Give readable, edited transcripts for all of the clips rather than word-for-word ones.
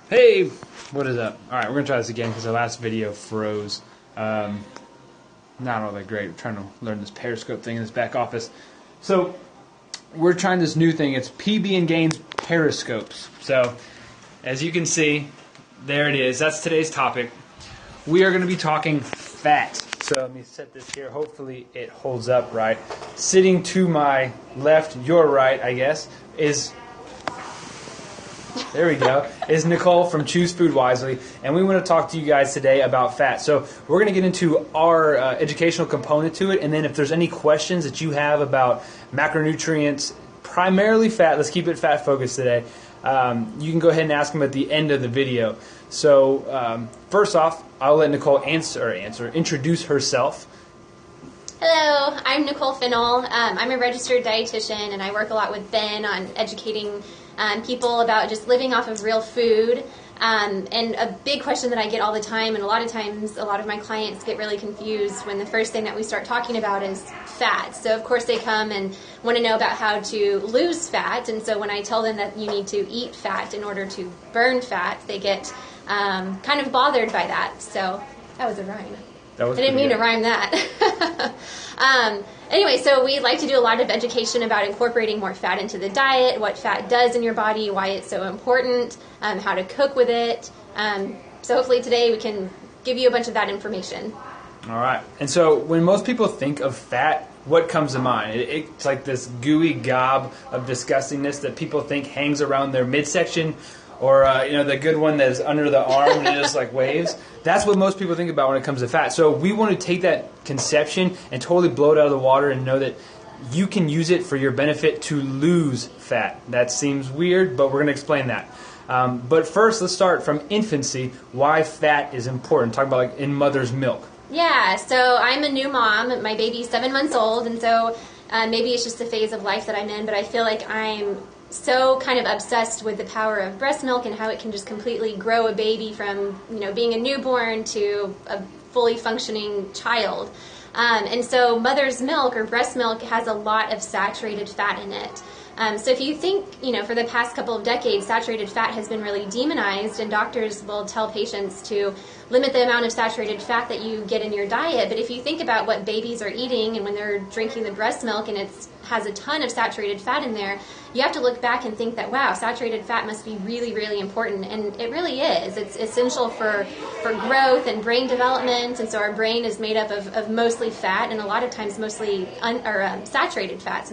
Hey, what is up? Alright, we're going to try this again because our last video froze. Not all that great. We're trying to learn this Periscope thing in this back office. So, we're trying this new thing. It's PB and Gaines Periscopes. So, as you can see, there it is. That's today's topic. We are going to be talking fat. So, let me set this here. Hopefully, it holds up right. Sitting to my left, your right, I guess, is... There we go. Is Nicole from Choose Food Wisely, and we want to talk to you guys today about fat. So we're going to get into our educational component to it, and then if there's any questions that you have about macronutrients, primarily fat, let's keep it fat focused today, you can go ahead and ask them at the end of the video. So first off, I'll let Nicole introduce herself. Hello, I'm Nicole Fennell. I'm a registered dietitian, and I work a lot with Ben on educating people about just living off of real food. And a big question that I get all the time, and a lot of times a lot of my clients get really confused when the first thing that we start talking about is fat. So of course they come and want to know about how to lose fat, and so when I tell them that you need to eat fat in order to burn fat, they get kind of bothered by that. So that was a rhyme. I didn't mean to rhyme that. Anyway, so we like to do a lot of education about incorporating more fat into the diet, what fat does in your body, why it's so important, how to cook with it. So hopefully today we can give you a bunch of that information. All right. And so when most people think of fat, what comes to mind? It's like this gooey gob of disgustingness that people think hangs around their midsection, or the good one that's under the arm and it just like waves. That's what most people think about when it comes to fat. So we want to take that conception and totally blow it out of the water and know that you can use it for your benefit to lose fat. That seems weird, but we're going to explain that. But first, let's start from infancy, why fat is important. Talk about like in mother's milk. Yeah, so I'm a new mom. My baby's 7 months old, and so maybe it's just the phase of life that I'm in, but I feel like I'm so kind of obsessed with the power of breast milk and how it can just completely grow a baby from, being a newborn to a fully functioning child. And so mother's milk or breast milk has a lot of saturated fat in it. So if you think, for the past couple of decades, saturated fat has been really demonized, and doctors will tell patients to limit the amount of saturated fat that you get in your diet. But if you think about what babies are eating and when they're drinking the breast milk and it has a ton of saturated fat in there, you have to look back and think that, wow, saturated fat must be really, really important. And it really is. It's essential for growth and brain development. And so our brain is made up of mostly fat, and a lot of times mostly saturated fats,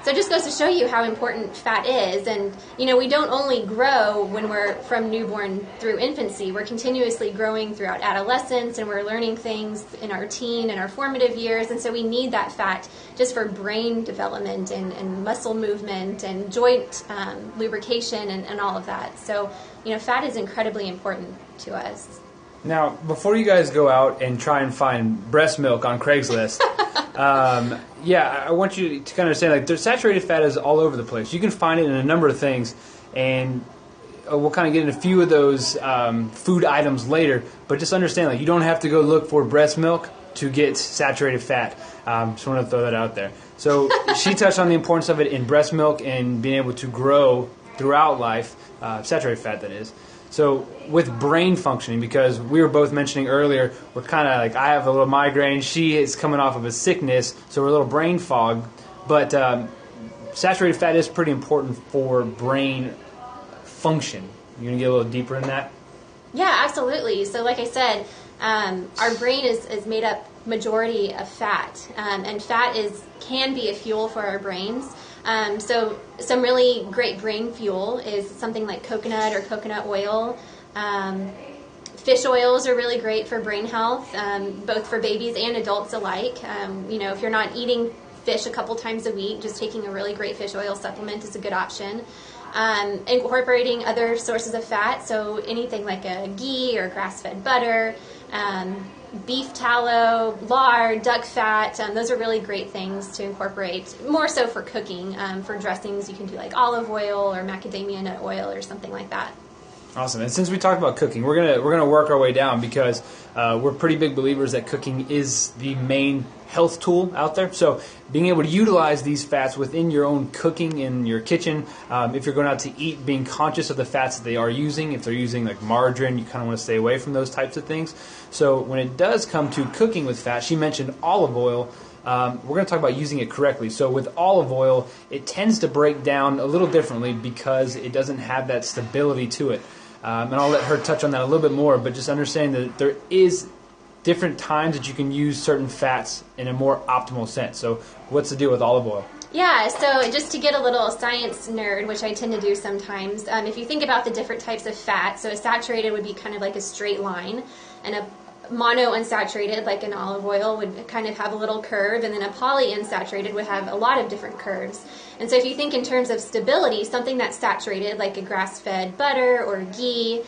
so it just goes to show you how important fat is. And, we don't only grow when we're from newborn through infancy. We're continuously growing throughout adolescence, and we're learning things in our teen and our formative years. And so we need that fat just for brain development and muscle movement and joint lubrication and all of that. So, fat is incredibly important to us. Now, before you guys go out and try and find breast milk on Craigslist, I want you to kind of understand, like, the saturated fat is all over the place. You can find it in a number of things, and we'll kind of get into a few of those food items later, but just understand, like, you don't have to go look for breast milk to get saturated fat. Just want to throw that out there. So she touched on the importance of it in breast milk and being able to grow throughout life, saturated fat, that is. So with brain functioning, because we were both mentioning earlier, we're kind of like, I have a little migraine, she is coming off of a sickness, so we're a little brain fogged. But saturated fat is pretty important for brain function. You going to get a little deeper in that? Yeah, absolutely. So like I said, our brain is made up majority of fat, and fat can be a fuel for our brains. So some really great brain fuel is something like coconut or coconut oil. Fish oils are really great for brain health, both for babies and adults alike. If you're not eating fish a couple times a week, just taking a really great fish oil supplement is a good option. Incorporating other sources of fat, so anything like a ghee or grass-fed butter, beef tallow, lard, duck fat, those are really great things to incorporate, more so for cooking. For dressings, you can do like olive oil or macadamia nut oil or something like that. Awesome. And since we talked about cooking, we're gonna work our way down because we're pretty big believers that cooking is the main health tool out there. So being able to utilize these fats within your own cooking in your kitchen, if you're going out to eat, being conscious of the fats that they are using. If they're using like margarine, you kind of want to stay away from those types of things. So when it does come to cooking with fat, she mentioned olive oil. We're going to talk about using it correctly. So with olive oil, it tends to break down a little differently because it doesn't have that stability to it. And I'll let her touch on that a little bit more, but just understand that there is different times that you can use certain fats in a more optimal sense. So what's the deal with olive oil? Yeah, so just to get a little science nerd, which I tend to do sometimes, if you think about the different types of fat, so a saturated would be kind of like a straight line, and a monounsaturated, like an olive oil, would kind of have a little curve, and then a polyunsaturated would have a lot of different curves. And so if you think in terms of stability, something that's saturated, like a grass-fed butter or ghee,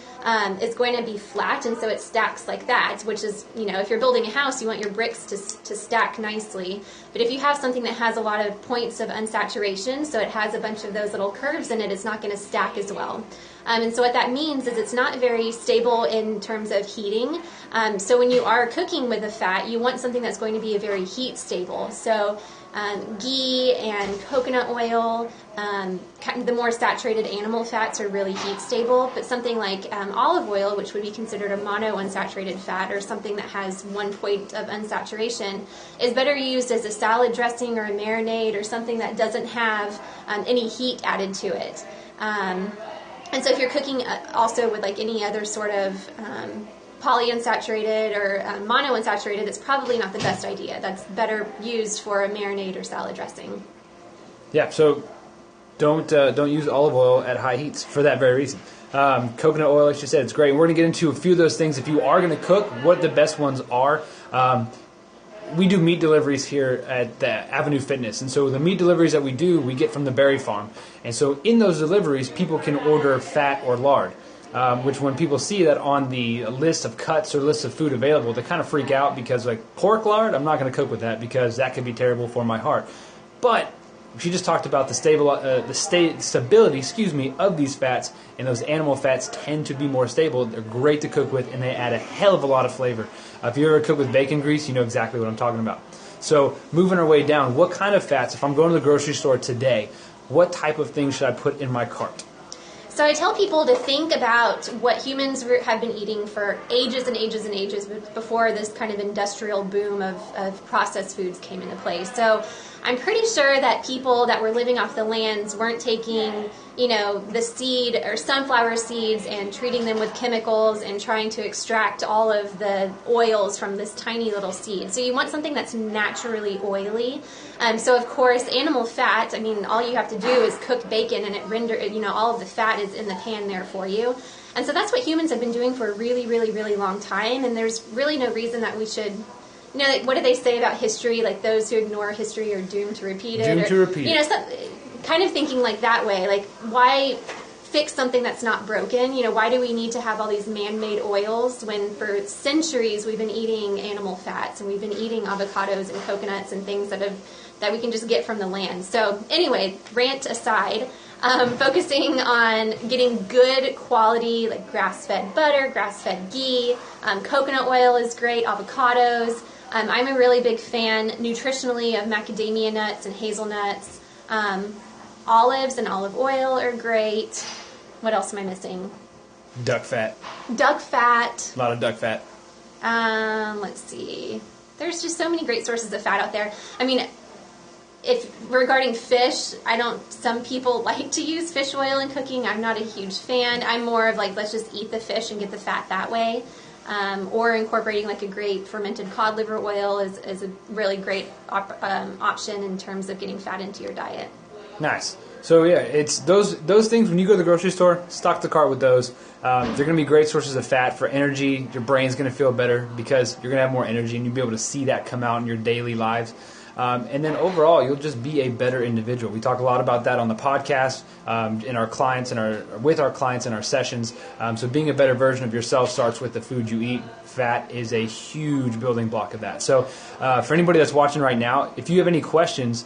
is going to be flat, and so it stacks like that, which is, if you're building a house, you want your bricks to stack nicely. But if you have something that has a lot of points of unsaturation, so it has a bunch of those little curves in it, it's not going to stack as well. And so what that means is it's not very stable in terms of heating. So when you are cooking with a fat, you want something that's going to be a very heat stable. So ghee and coconut oil, the more saturated animal fats are really heat stable. But something like olive oil, which would be considered a monounsaturated fat or something that has 1 point of unsaturation, is better used as a salad dressing or a marinade or something that doesn't have any heat added to it. And so if you're cooking also with like any other sort of polyunsaturated or monounsaturated, it's probably not the best idea. That's better used for a marinade or salad dressing. Yeah, so don't use olive oil at high heats for that very reason. Coconut oil, like you said, it's great. We're going to get into a few of those things. If you are going to cook, what the best ones are. We do meat deliveries here at the Avenu Fitness. And so the meat deliveries that we do, we get from the Berry Farm. And so in those deliveries, people can order fat or lard, which when people see that on the list of cuts or list of food available, they kind of freak out because like pork lard, I'm not going to cook with that because that could be terrible for my heart. But she just talked about the stability, of these fats, and those animal fats tend to be more stable. They're great to cook with, and they add a hell of a lot of flavor. If you ever cook with bacon grease, you know exactly what I'm talking about. So moving our way down, what kind of fats, if I'm going to the grocery store today, what type of things should I put in my cart? So I tell people to think about what humans have been eating for ages and ages and ages before this kind of industrial boom of processed foods came into place. So I'm pretty sure that people that were living off the lands weren't taking, the seed or sunflower seeds and treating them with chemicals and trying to extract all of the oils from this tiny little seed. So you want something that's naturally oily. So of course, animal fat, all you have to do is cook bacon and all of the fat is in the pan there for you. And so that's what humans have been doing for a really, really, really long time. And there's really no reason that we should... what do they say about history? Like those who ignore history are doomed to repeat it. Doomed to repeat it. Kind of thinking like that way. Like, why fix something that's not broken? Why do we need to have all these man-made oils when for centuries we've been eating animal fats and we've been eating avocados and coconuts and things that we can just get from the land? So anyway, rant aside. Focusing on getting good quality, like grass-fed butter, grass-fed ghee, coconut oil is great, avocados. I'm a really big fan nutritionally of macadamia nuts and hazelnuts. Olives and olive oil are great. What else am I missing? Duck fat. Duck fat. A lot of duck fat. Let's see. There's just so many great sources of fat out there. If regarding fish, some people like to use fish oil in cooking. I'm not a huge fan. I'm more of like, let's just eat the fish and get the fat that way. Or incorporating like a great fermented cod liver oil is a really great option in terms of getting fat into your diet. Nice. So yeah, it's those things. When you go to the grocery store, stock the cart with those. They're going to be great sources of fat for energy. Your brain's going to feel better because you're going to have more energy, and you'll be able to see that come out in your daily lives. And then overall, you'll just be a better individual. We talk a lot about that on the podcast, with our clients in our sessions. So being a better version of yourself starts with the food you eat. Fat is a huge building block of that. So for anybody that's watching right now, if you have any questions,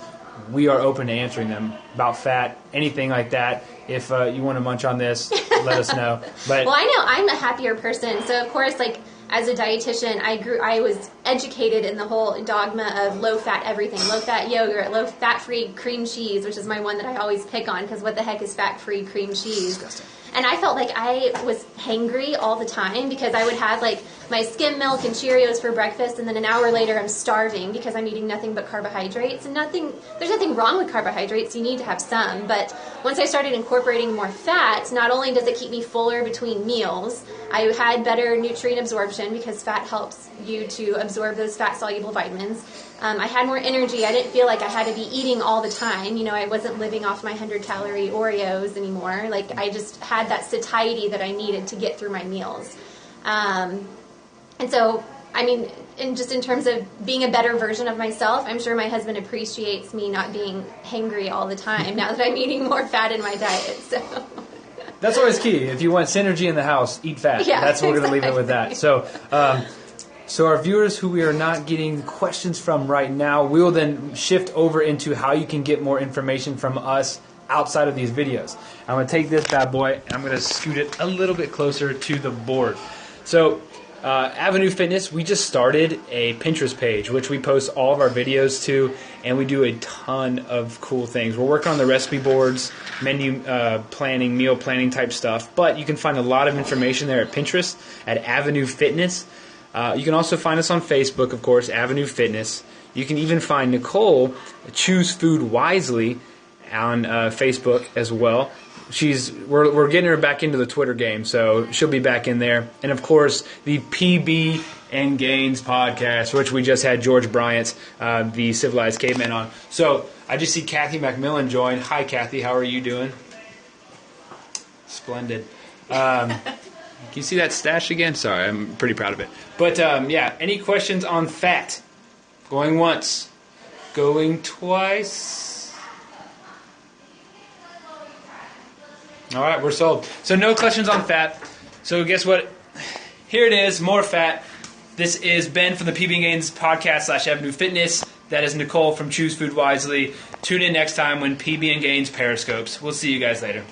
we are open to answering them about fat, anything like that. If you want to munch on this, let us know. But well, I know I'm a happier person, so of course, like as a dietitian, I was educated in the whole dogma of low-fat everything, low-fat yogurt, low-fat-free cream cheese, which is my one that I always pick on because what the heck is fat-free cream cheese? Disgusting. And I felt like I was hangry all the time because I would have like my skim milk and Cheerios for breakfast, and then an hour later I'm starving because I'm eating nothing but carbohydrates. And there's nothing wrong with carbohydrates. You need to have some. But once I started incorporating more fat, not only does it keep me fuller between meals, I had better nutrient absorption because fat helps you to absorb those fat-soluble vitamins. I had more energy. I didn't feel like I had to be eating all the time. You know, I wasn't living off my 100-calorie Oreos anymore. Like, I just had that satiety that I needed to get through my meals. And so, I mean, in terms of being a better version of myself, I'm sure my husband appreciates me not being hangry all the time now that I'm eating more fat in my diet. So that's always key. If you want synergy in the house, eat fat. Yeah, that's what we're going to leave it with that. exactly. So our viewers who we are not getting questions from right now, we will then shift over into how you can get more information from us outside of these videos. I'm going to take this bad boy and I'm going to scoot it a little bit closer to the board. So Avenu Fitness, we just started a Pinterest page, which we post all of our videos to, and we do a ton of cool things. We're working on the recipe boards, menu planning, meal planning type stuff, but you can find a lot of information there at Pinterest at Avenu Fitness. You can also find us on Facebook, of course, Avenu Fitness. You can even find Nicole, Choose Food Wisely, on Facebook as well. We're getting her back into the Twitter game, so she'll be back in there. And of course, the PB and Gains podcast, which we just had George Bryant's The Civilized Caveman on. So I just see Kathy McMillan join. Hi, Kathy. How are you doing? Splendid. Can you see that stash again? Sorry, I'm pretty proud of it. But yeah, any questions on fat? Going once, going twice. All right, we're sold. So no questions on fat. So guess what? Here it is, more fat. This is Ben from the PB and Gains podcast / Avenu Fitness. That is Nicole from Choose Food Wisely. Tune in next time when PB and Gains periscopes. We'll see you guys later.